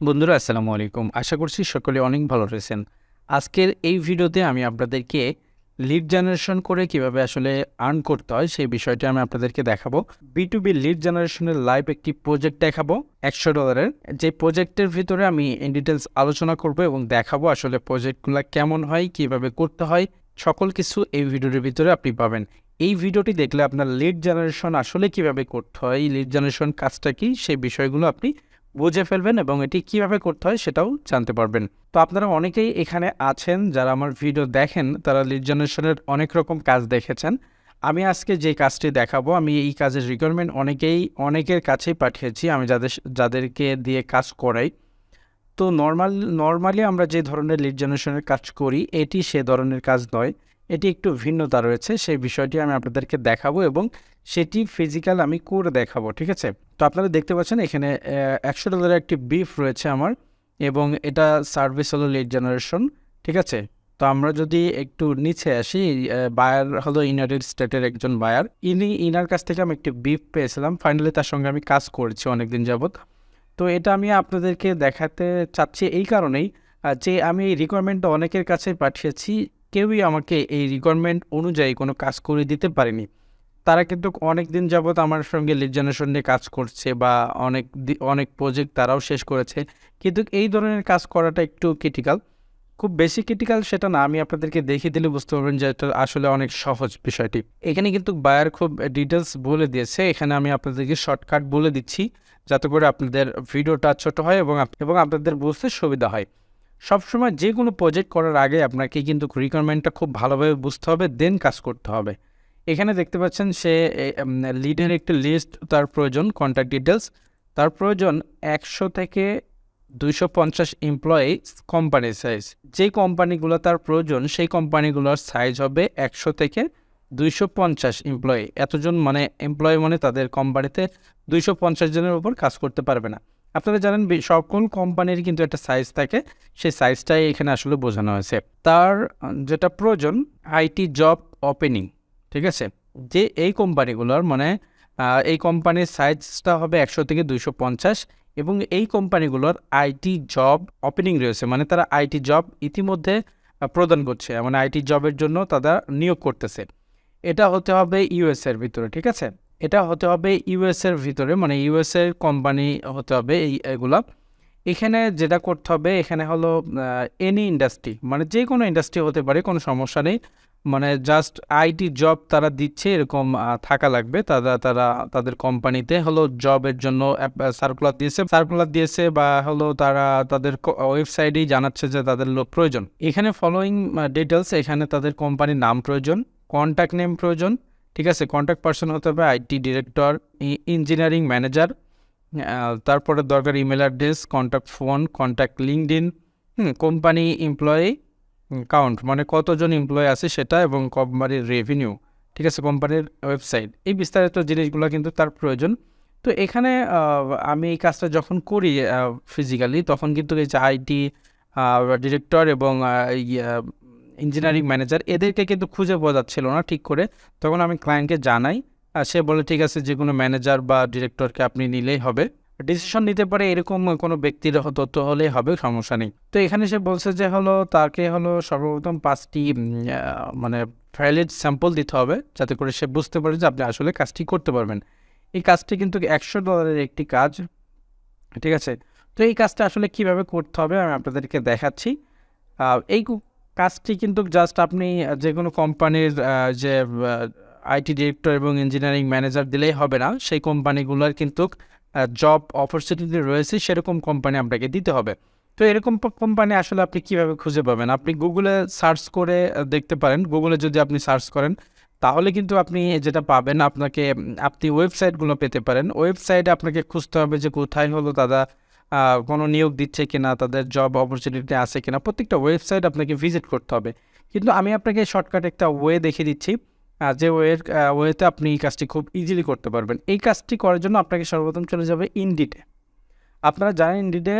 বন্ধুরা আসসালামু আলাইকুম। আশা করছি সকলে অনেক ভালো রয়েছেন। আজকের এই ভিডিওতে আমি আপনাদেরকে লিড জেনারেশন করে কিভাবে আসলে আর্ন করতে হয় সেই বিষয়টি আমি আপনাদেরকে দেখাবো। B2B লিড জেনারেশনের লাইভ একটি প্রজেক্ট দেখাবো $100 যে প্রজেক্টের ভিতরে আমি ইন ডিটেইলস আলোচনা করব এবং দেখাবো আসলে প্রজেক্টগুলো কেমন হয়, কিভাবে করতে হয়, সকল কিছু এই ভিডিওর ভিতরে আপনি পাবেন। এই ভিডিওটি দেখলে আপনার লিড জেনারেশন আসলে কিভাবে করতে হয়, লিড জেনারেশন কাজটা কি সেই বিষয়গুলো আপনি বুঝে ফেলবেন এবং এটি কিভাবে করতে হয় সেটাও জানতে পারবেন। তো আপনারা অনেকেই এখানে আছেন যারা আমার ভিডিও দেখেন, তারা লিড জেনারেশনের অনেক রকম কাজ দেখেছেন। আমি আজকে যে কাজটি দেখাবো, আমি এই কাজের রিকোয়ারমেন্ট অনেকের কাছেই পাঠিয়েছি, আমি যাদেরকে দিয়ে কাজ করাই। তো নর্মালি আমরা যে ধরনের লিড জেনারেশনের কাজ করি এটি সে ধরনের কাজ নয়, এটি একটু ভিন্নতা রয়েছে। সেই বিষয়টি আমি আপনাদেরকে দেখাবো এবং সেটি ফিজিক্যাল আমি করে দেখাবো, ঠিক আছে? তো আপনারা দেখতে পাচ্ছেন এখানে $100 একটি বিফ রয়েছে আমার, এবং এটা সার্ভিস হলো লিড জেনারেশন, ঠিক আছে? তো আমরা যদি একটু নিচে আসি, বায়ার হলো ইউনাইটেড স্টেটের একজন বায়ার, ইনার কাছ থেকে আমি একটি বিফ পেয়েছিলাম। ফাইনালি তার সঙ্গে আমি কাজ করেছি অনেকদিন যাবত। তো এটা আমি আপনাদেরকে দেখাতে চাচ্ছি এই কারণেই যে আমি এই রিকোয়ারমেন্টটা অনেকের কাছে পাঠিয়েছি, কেউই আমাকে এই রিকোয়ারমেন্ট অনুযায়ী কোনো কাজ করে দিতে পারেনি। তারা কিন্তু অনেক দিন যাবৎ আমার সঙ্গে লিড জেনারেশন নিয়ে কাজ করছে বা অনেক প্রজেক্ট তারাও শেষ করেছে, কিন্তু এই ধরনের কাজ করাটা একটু ক্রিটিক্যাল। খুব বেশি ক্রিটিক্যাল সেটা না, আমি আপনাদেরকে দেখিয়ে দিলে বুঝতে পারবেন যে এটা আসলে অনেক সহজ বিষয়টি। এখানে কিন্তু বায়ার খুব ডিটেলস বলে দিয়েছে, এখানে আমি আপনাদেরকে শর্টকাট বলে দিচ্ছি যাতে করে আপনাদের ভিডিওটা ছোট হয় এবং আপনাদের বুঝতে সুবিধা হয়। সবসময় যে কোনো প্রজেক্ট করার আগে আপনাকে কিন্তু রিকোয়ারমেন্টটা খুব ভালোভাবে বুঝতে হবে, দেন কাজ করতে হবে। এখানে দেখতে পাচ্ছেন সে লিডের একটি লিস্ট তার প্রয়োজন, কন্ট্যাক্ট ডিটেলস তার প্রয়োজন, 100 থেকে 250 এমপ্লয়ি কোম্পানির সাইজ। যেই কোম্পানিগুলো তার প্রয়োজন সেই কোম্পানিগুলোর সাইজ হবে 100 থেকে 250 এমপ্লয়ি। এতজন মানে এমপ্লয়ি মানে তাদের কোম্পানিতে 250 জনের উপর কাজ করতে পারবে না। আপনারা জানেন সকল কোম্পানির কিন্তু একটা সাইজ থাকে, সেই সাইজটাই এখানে আসলে বোঝানো হয়েছে। তার যেটা প্রয়োজন আইটি জব ওপেনিং, ঠিক আছে? যে এই কোম্পানিগুলোর মানে এই কোম্পানির সাইজটা হবে 100 থেকে 250 এবং এই কোম্পানিগুলোর আইটি জব ওপেনিং রয়েছে, মানে তারা আইটি জব ইতিমধ্যে প্রদান করছে, মানে আইটি জবের জন্য তারা নিয়োগ করতেছে। এটা হতে হবে ইউএসের ভিতরে, ঠিক আছে? এটা হতে হবে ইউএসের ভিতরে, মানে ইউএসের কোম্পানি হতে হবে এগুলা। এখানে যেটা করতে হবে, এখানে হলো এনি ইন্ডাস্ট্রি, মানে যে কোনো ইন্ডাস্ট্রি হতে পারে, কোনো সমস্যা নেই। মানে জাস্ট আইটি জব তারা দিচ্ছে এরকম থাকা লাগবে। তাদের কোম্পানিতে হলো জবের জন্য সার্কুলার দিয়েছে বা হলো তারা তাদের ওয়েবসাইটেই জানাচ্ছে যে তাদের লোক প্রয়োজন। এখানে ফলোয়িং ডিটেলস, এখানে তাদের কোম্পানির নাম প্রয়োজন, কন্ট্যাক্ট নেম প্রয়োজন, ঠিক আছে? কন্ট্যাক্ট পার্সন হতে হবে আইটি ডিরেক্টর, ইঞ্জিনিয়ারিং ম্যানেজার, তারপরে দরকার email address, contact phone, contact LinkedIn, company employee count মানে কতজন এমপ্লয়ি আছে সেটা, এবং কোম্পানির রেভিনিউ, ঠিক আছে? কোম্পানির ওয়েবসাইট, এই বিস্তারিত জিনিসগুলো কিন্তু তার প্রয়োজন। তো এখানে আমি এই কাজটা যখন করি ফিজিক্যালি, তখন কিন্তু এই যে আইটি ডিরেক্টর এবং ইঞ্জিনিয়ারিং ম্যানেজার এদেরকে কিন্তু খুঁজে পাওয়া যাচ্ছিল না ঠিক করে। তখন আমি ক্লায়েন্টকে জানাই, সে বলে ঠিক আছে যে কোনো ম্যানেজার বা ডিরেক্টরকে আপনি নিলেই হবে, ডিসিশন নিতে পারে এরকম কোনো ব্যক্তির তথ্য হলেই হবে, সমস্যা নেই। তো এখানে সে বলছে যে হলো তাকে হলো সর্বপ্রথম 5টি মানে ভ্যালিড স্যাম্পল দিতে হবে যাতে করে সে বুঝতে পারে যে আপনি আসলে কাজটি করতে পারবেন। এই কাজটি কিন্তু $100 একটি কাজ, ঠিক আছে? তো এই কাজটা আসলে কিভাবে করতে হবে আমি আপনাদেরকে দেখাচ্ছি। এই কাজটি কিন্তু জাস্ট আপনি যে কোনো কোম্পানির যে আইটি ডিরেক্টর এবং ইঞ্জিনিয়ারিং ম্যানেজার দিলেই হবে না, সেই কোম্পানিগুলোর কিন্তু জব অপরচুনিটি রয়েছে, সেরকম কোম্পানি আপনাকে দিতে হবে। তো এরকম কোম্পানি আসলে আপনি কিভাবে খুঁজে পাবেন? আপনি গুগলে সার্চ করে দেখতে পারেন। গুগলে যদি আপনি সার্চ করেন তাহলে কিন্তু আপনি যেটা পাবেন, আপনি ওয়েবসাইটগুলো পেতে পারেন। ওয়েবসাইটে আপনাকে খুঁজতে হবে যে কোথায় হলো তারা কোনো নিয়োগ দিচ্ছে কিনা, তাদের জব অপরচুনিটি আছে কিনা, প্রত্যেকটা ওয়েবসাইট আপনাকে ভিজিট করতে হবে। কিন্তু আমি আপনাকে শর্টকাট একটা ওয়ে দেখিয়ে দিচ্ছি, যে ওয়েতে আপনি এই কাজটি খুব ইজিলি করতে পারবেন। এই কাজটি করার জন্য আপনাকে সর্বপ্রথম চলে যাবে ইনডিডে। আপনারা জানেন ইনডিডে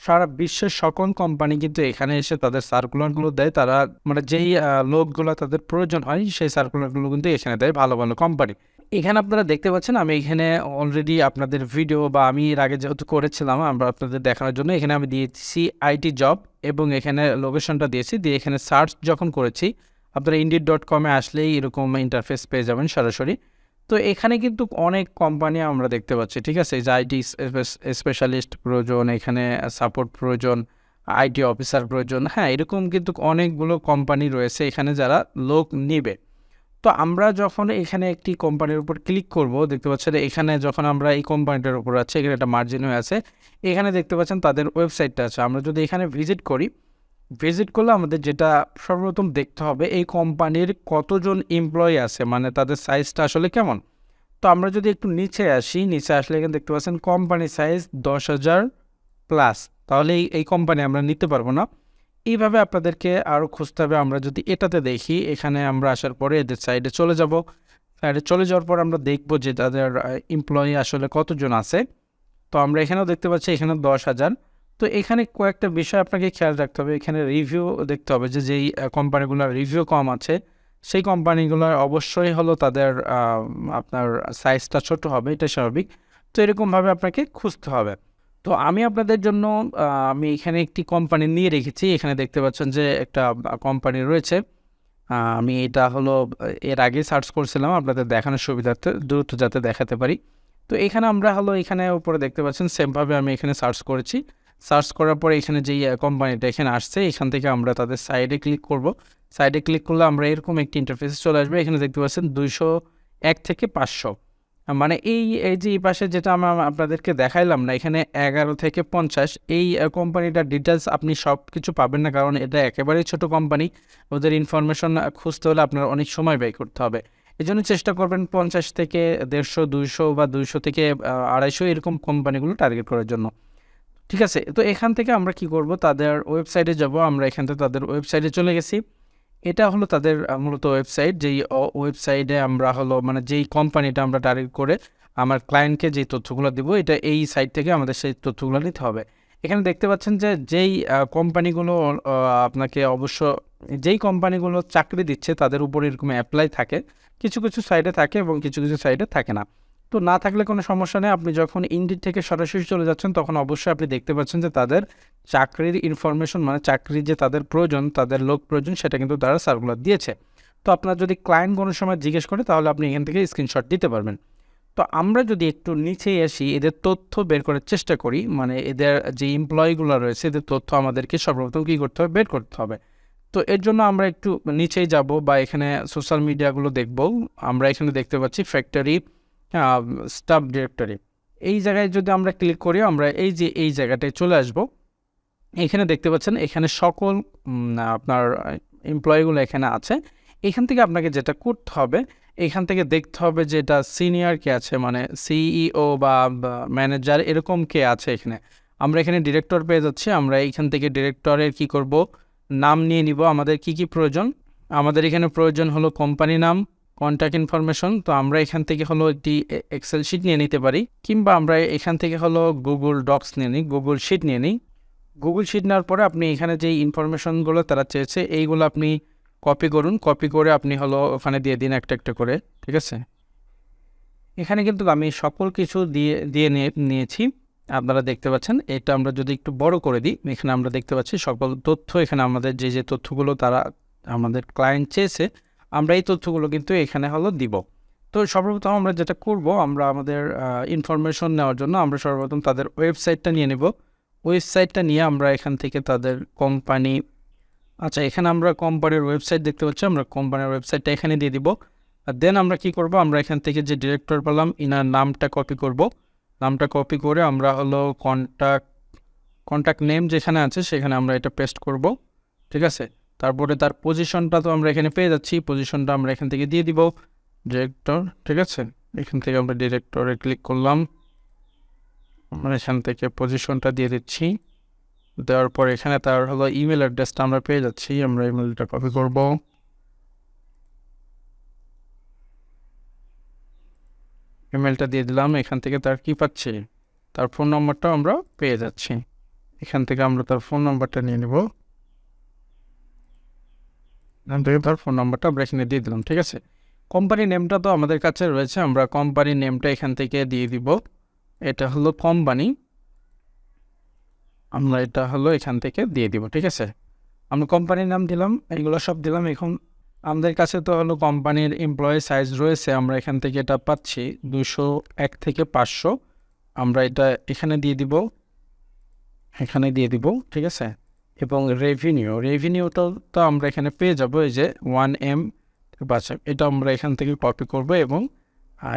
সারা বিশ্বের সকল কোম্পানি কিন্তু এখানে এসে তাদের সার্কুলারগুলো দেয়। তারা মানে যেই লোকগুলো তাদের প্রয়োজন হয় সেই সার্কুলারগুলো কিন্তু এখানে দেয়, ভালো ভালো কোম্পানি। এখানে আপনারা দেখতে পাচ্ছেন আমি এখানে অলরেডি আপনাদের ভিডিও বা আমি এর আগে যেহেতু করেছিলাম আমরা আপনাদের দেখানোর জন্য এখানে আমি দিয়েছি আইটি জব এবং এখানে লোকেশনটা দিয়েছি, দিয়ে এখানে সার্চ যখন করেছি আপনারা indeed.com-এ আসলেই এরকম ইন্টারফেস পেয়ে যাবেন সরাসরি। তো এখানে কিন্তু অনেক কোম্পানি আমরা দেখতে পাচ্ছি, ঠিক আছে, যে আইটি স্পেশালিস্ট প্রয়োজন, এখানে সাপোর্ট প্রয়োজন, আইটি অফিসার প্রয়োজন, হ্যাঁ এরকম কিন্তু অনেকগুলো কোম্পানি রয়েছে এখানে যারা লোক নিবে। তো আমরা যখন এখানে একটি কোম্পানির উপর ক্লিক করব দেখতে পাচ্ছেন এখানে যখন আমরা এই কোম্পানিটার উপর আছে এখানে একটা মার্জিন হয়ে আছে, এখানে দেখতে পাচ্ছেন তাদের ওয়েবসাইটটা আছে। আমরা যদি এখানে ভিজিট করি, ভিজিট করলে আমাদের যেটা সর্বপ্রথম দেখতে হবে এই কোম্পানির কতজন এমপ্লয়ি আছে, মানে তাদের সাইজটা আসলে কেমন। তো আমরা যদি একটু নিচে আসি, নিচে আসলে এখানে দেখতে পাচ্ছেন কোম্পানি সাইজ 10,000 প্লাস, তাহলে এই কোম্পানি আমরা নিতে পারবো না। এইভাবে আপনাদেরকে আরও খুঁজতে হবে। আমরা যদি এটাতে দেখি, এখানে আমরা আসার পরে এদের সাইডে চলে যাব, সাইডে চলে যাওয়ার পর আমরা দেখব যে তাদের এমপ্লয়ি আসলে কতজন আছে। তো আমরা এখানেও দেখতে পাচ্ছি এখানে 10,000। তো এখানে কয়েকটা বিষয় আপনাকে খেয়াল রাখতে হবে, এখানে রিভিউ দেখতে হবে যে যেই কোম্পানিগুলোর রিভিউ কম আছে সেই কোম্পানিগুলোর অবশ্যই হলো তাদের আপনার সাইজটা ছোট হবে, এটা স্বাভাবিক। তো এরকমভাবে আপনাকে খুঁজতে হবে। তো আমি আপনাদের জন্য আমি এখানে একটি কোম্পানি নিয়ে রেখেছি, এখানে দেখতে পাচ্ছেন যে একটা কোম্পানি রয়েছে। আমি এটা হলো এর আগে সার্চ করছিলাম আপনাদের দেখানোর সুবিধার্থে, দ্রুত যাতে দেখাতে পারি। তো এখানে আমরা হলো এখানে উপরে দেখতে পাচ্ছেন সেমভাবে আমি এখানে সার্চ করেছি। সার্চ করার পরে এখানে যেই কোম্পানিটা এখানে আসছে এখান থেকে আমরা তাদের সাইডে ক্লিক করব। সাইডে ক্লিক করলে আমরা এরকম একটি ইন্টারফেসে চলে আসবে। এখানে দেখতে পাচ্ছেন 201 থেকে 500, মানে এই যে এই পাশে যেটা আমরা আপনাদেরকে দেখাইলাম না, এখানে 11 থেকে 50, এই কোম্পানিটার ডিটেলস আপনি সব কিছু পাবেন না, কারণ এটা একেবারেই ছোট কোম্পানি। ওদের ইনফরমেশন খুঁজতে হলে আপনার অনেক সময় ব্যয় করতে হবে। এই জন্য চেষ্টা করবেন 50 থেকে 150, 200 বা 200 থেকে 250 এরকম কোম্পানিগুলো টার্গেট করার জন্য, ঠিক আছে। তো এখান থেকে আমরা কি করব, তাদের ওয়েবসাইটে যাব। আমরা এখান থেকে তাদের ওয়েবসাইটে চলে গেছি। এটা হলো তাদের মূলত ওয়েবসাইট, যেই ওয়েবসাইটে আমরা হলো মানে যেই কোম্পানিটা আমরা টার্গেট করে আমার ক্লায়েন্টকে যেই তথ্যগুলো দিব, এটা এই সাইট থেকে আমাদের সেই তথ্যগুলো নিতে হবে। এখানে দেখতে পাচ্ছেন যে যেই কোম্পানিগুলো আপনাকে অবশ্য যেই কোম্পানিগুলো চাকরি দিচ্ছে তাদের উপর এরকম অ্যাপ্লাই থাকে, কিছু কিছু সাইটে থাকে এবং কিছু কিছু সাইটে থাকে না। তো না থাকলে কোনো সমস্যা নেই, আপনি যখন ইনডিড থেকে সরাসরি চলে যাচ্ছেন তখন অবশ্যই আপনি দেখতে পাচ্ছেন যে তাদের চাকরির ইনফরমেশন, মানে চাকরির যে তাদের প্রয়োজন, তাদের লোক প্রয়োজন, সেটা কিন্তু তারা সার্কুলার দিয়েছে। তো আপনার যদি ক্লায়েন্ট কোনো সময় জিজ্ঞেস করে তাহলে আপনি এখান থেকে স্ক্রিনশট দিতে পারবেন। তো আমরা যদি একটু নিচে আসি, এদের তথ্য বের করার চেষ্টা করি, মানে এদের যে এমপ্লয়িগুলো রয়েছে এদের তথ্য আমাদেরকে সর্বপ্রথম কী করতে হবে, বের করতে হবে। তো এর জন্য আমরা একটু নিচেই যাব বা এখানে সোশ্যাল মিডিয়াগুলো দেখব। আমরা এখানে দেখতে পাচ্ছি ফ্যাক্টরি স্টাফ ডিরেক্টরি, এই জায়গায় যদি আমরা ক্লিক করি আমরা এই জায়গাটায় চলে আসব। এখানে দেখতে পাচ্ছেন এখানে সকল আপনার এমপ্লয়িগুলো এখানে আছে। এখান থেকে আপনাকে যেটা করতে হবে, এখান থেকে দেখতে হবে যে এটা সিনিয়র কে আছে, মানে সিইও বা ম্যানেজার এরকম কে আছে। এখানে আমরা এখানে ডিরেক্টর পেয়ে যাচ্ছি। আমরা এইখান থেকে ডিরেক্টরের কি করব, নাম নিয়ে নিব। আমাদের কি কি প্রয়োজন, আমাদের এখানে প্রয়োজন হলো কোম্পানি নাম, কন্ট্যাক্ট ইনফরমেশন। তো আমরা এখান থেকে হলো একটি এক্সেল শিট নিয়ে নিতে পারি, কিংবা আমরা এখান থেকে হলো গুগল ডক্স নিয়ে নিই, গুগল শিট নিয়ে নিই। গুগল শিট নেওয়ার পরে আপনি এখানে যেই ইনফরমেশনগুলো তারা চেয়েছে এইগুলো আপনি কপি করুন, কপি করে আপনি হলো ওখানে দিয়ে দিন একটা একটা করে, ঠিক আছে। এখানে কিন্তু আমি সকল কিছু দিয়ে নিয়েছি, আপনারা দেখতে পাচ্ছেন। এটা আমরা যদি একটু বড় করে দিই, এখানে আমরা দেখতে পাচ্ছি সকল তথ্য, এখানে আমাদের যে তথ্যগুলো তারা আমাদের ক্লায়েন্ট চেয়েছে আমরা এই তথ্যগুলো কিন্তু এখানে হলো দিব। তো সর্বপ্রথম আমরা যেটা করব, আমরা আমাদের ইনফরমেশন নেওয়ার জন্য আমরা সর্বপ্রথম তাদের ওয়েবসাইটটা নিয়ে নেব। ওয়েবসাইটটা নিয়ে আমরা এখান থেকে তাদের কোম্পানি, আচ্ছা এখানে আমরা কোম্পানির ওয়েবসাইট দেখতে পাচ্ছি, আমরা কোম্পানির ওয়েবসাইটটা এখানে দিয়ে দিব। আর দেন আমরা কি করব, আমরা এখান থেকে যে ডিরেক্টর পেলাম ইনার নামটা কপি করব। নামটা কপি করে আমরা হলো কন্ট্যাক্ট নেম যেখানে আছে সেখানে আমরা এটা পেস্ট করব, ঠিক আছে। তারপরে তার পজিশনটা তো আমরা এখানে পেয়ে যাচ্ছি, পজিশনটা আমরা এখান থেকে দিয়ে দিব ডিরেক্টর, ঠিক আছে। এখান থেকে আমরা ডিরেক্টরে ক্লিক করলাম, আমরা এখান থেকে পজিশনটা দিয়ে দিচ্ছি। দেওয়ার পর এখানে তার হলো ইমেল অ্যাড্রেসটা আমরা পেয়ে যাচ্ছি, আমরা ইমেলটা কপি করব। ইমেলটা দিয়ে দিলাম, এখান থেকে তার কি পাচ্ছি, তার ফোন নম্বরটাও আমরা পেয়ে যাচ্ছি। এখান থেকে আমরা তার ফোন নম্বরটা নিয়ে নেব, এখান থেকে তার ফোন নম্বরটা আমরা এখানে দিয়ে দিলাম, ঠিক আছে। কোম্পানি নেমটা তো আমাদের কাছে রয়েছে, আমরা কোম্পানি নেমটা এখান থেকে দিয়ে দিব। এটা হলো কোম্পানি, আমরা এটা হলো এখান থেকে দিয়ে দিব। ঠিক আছে, আমরা কোম্পানির নাম দিলাম, এগুলো সব দিলাম। এখন আমাদের কাছে তো হলো কোম্পানির এমপ্লয়ি সাইজ রয়েছে, আমরা এখান থেকে এটা পাচ্ছি 201 থেকে 500। আমরা এটা এখানে দিয়ে দিব, এখানে দিয়ে দিব। ঠিক আছে, এবং রেভিনিউটা তো আমরা এখানে পেয়ে যাব, এই যে 1M। আচ্ছা, এটা আমরা এখান থেকে কপি করব এবং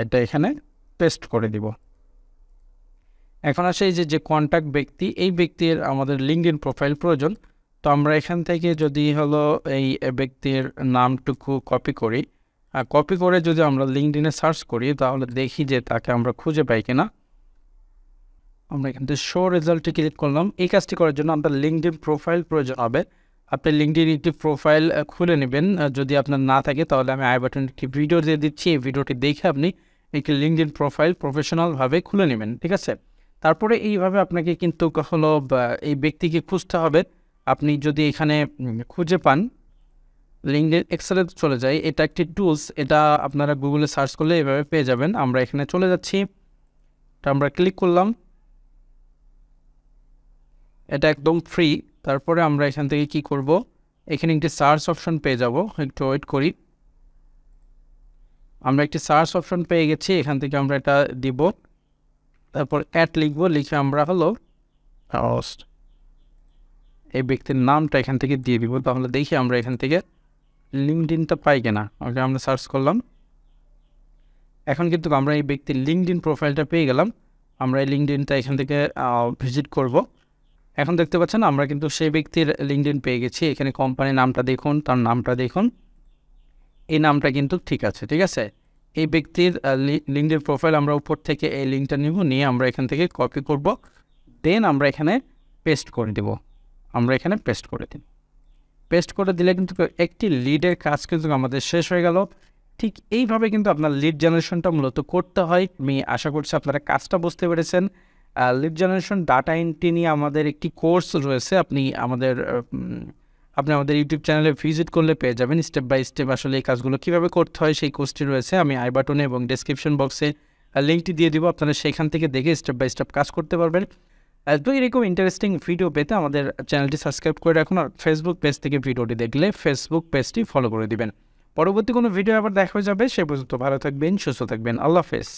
এটা এখানে পেস্ট করে দিব। এখন আসে এই যে কন্ট্যাক্ট ব্যক্তি, এই ব্যক্তির আমাদের লিঙ্কডইন প্রোফাইল প্রয়োজন। তো আমরা এখান থেকে যদি হলো এই ব্যক্তির নামটুকু কপি করি, কপি করে যদি আমরা লিঙ্কডইনে সার্চ করি, তাহলে দেখি যে তাকে আমরা খুঁজে পাই কিনা। আমরা এখান থেকে শো রেজাল্টে ক্লিক করলাম। এই কাজটি করার জন্য আপনার লিঙ্কডইন প্রোফাইল প্রয়োজন হবে। আপনি লিঙ্কডইন একটি প্রোফাইল খুলে নেবেন। যদি আপনার না থাকে তাহলে আমি আই বাটনে একটি ভিডিও দিয়ে দিচ্ছি, এই ভিডিওটি দেখে আপনি একটি লিঙ্কডইন প্রোফাইল প্রফেশনালভাবে খুলে নেবেন। ঠিক আছে, তারপরে এইভাবে আপনাকে কিন্তু হলো এই ব্যক্তিকে খুঁজতে হবে। আপনি যদি এখানে খুঁজে পান, লিঙ্কডইন এক্সেলে চলে যায়, এটা একটি টুলস, এটা আপনারা গুগলে সার্চ করলে এভাবে পেয়ে যাবেন। আমরা এখানে চলে যাচ্ছি, এটা আমরা ক্লিক করলাম, এটা একদম ফ্রি। তারপরে আমরা এখান থেকে কি করব, এখানে একটি সার্চ অপশন পেয়ে যাব, একটু ওয়েট করি। আমরা একটি সার্চ অপশন পেয়ে গেছি, এখান থেকে আমরা এটা দিব, তারপর অ্যাড লিখব, লিখে আমরা হলো এই ব্যক্তির নামটা এখান থেকে দিয়ে দিব। তাহলে দেখি আমরা এখান থেকে লিঙ্কডইনটা পাই কিনা। ওকে, আমরা সার্চ করলাম, এখন কিন্তু আমরা এই ব্যক্তির লিঙ্কডইন প্রোফাইলটা পেয়ে গেলাম। আমরা এই লিঙ্কডইনটা এখান থেকে ভিজিট করব। এখন দেখতে পাচ্ছেন আমরা কিন্তু সেই ব্যক্তির লিঙ্কডইন পেয়ে গেছি। এখানে কোম্পানির নামটা দেখুন, তার নামটা দেখুন, এই নামটা কিন্তু ঠিক আছে। ঠিক আছে, এই ব্যক্তির লিঙ্কডইন প্রোফাইল আমরা উপর থেকে এই লিঙ্কটা নিব, নিয়ে আমরা এখান থেকে কপি করব, দেন আমরা এখানে পেস্ট করে দেব। আমরা এখানে পেস্ট করে দিই, পেস্ট করে দিলে কিন্তু একটি লিডের কাজ কিন্তু আমাদের শেষ হয়ে গেল। ঠিক এইভাবে কিন্তু আপনার লিড জেনারেশনটা মূলত করতে হয়। আমি আশা করছি আপনারা কাজটা বুঝতে পেরেছেন। লিড জেনারেশন ডাটা এন্ট্রি নিয়ে আমাদের একটি কোর্স রয়েছে, আপনি আমাদের ইউটিউব চ্যানেলে ভিজিট করলে পেয়ে যাবেন স্টেপ বাই স্টেপ আসলে এই কাজগুলো কীভাবে করতে হয়। সেই কোর্সটি রয়েছে, আমি আই বাটনে এবং ডেসক্রিপশন বক্সে লিঙ্কটি দিয়ে দিব, আপনারা সেখান থেকে দেখে স্টেপ বাই স্টেপ কাজ করতে পারবেন। তো এরকম ইন্টারেস্টিং ভিডিও পেতে আমাদের চ্যানেলটি সাবস্ক্রাইব করে রাখুন, আর ফেসবুক পেজ থেকে ভিডিওটি দেখলে ফেসবুক পেজটি ফলো করে দিবেন। পরবর্তী কোনো ভিডিও আবার দেখা হয়ে যাবে, সে পর্যন্ত ভালো থাকবেন, সুস্থ থাকবেন, আল্লাহ হাফেজ।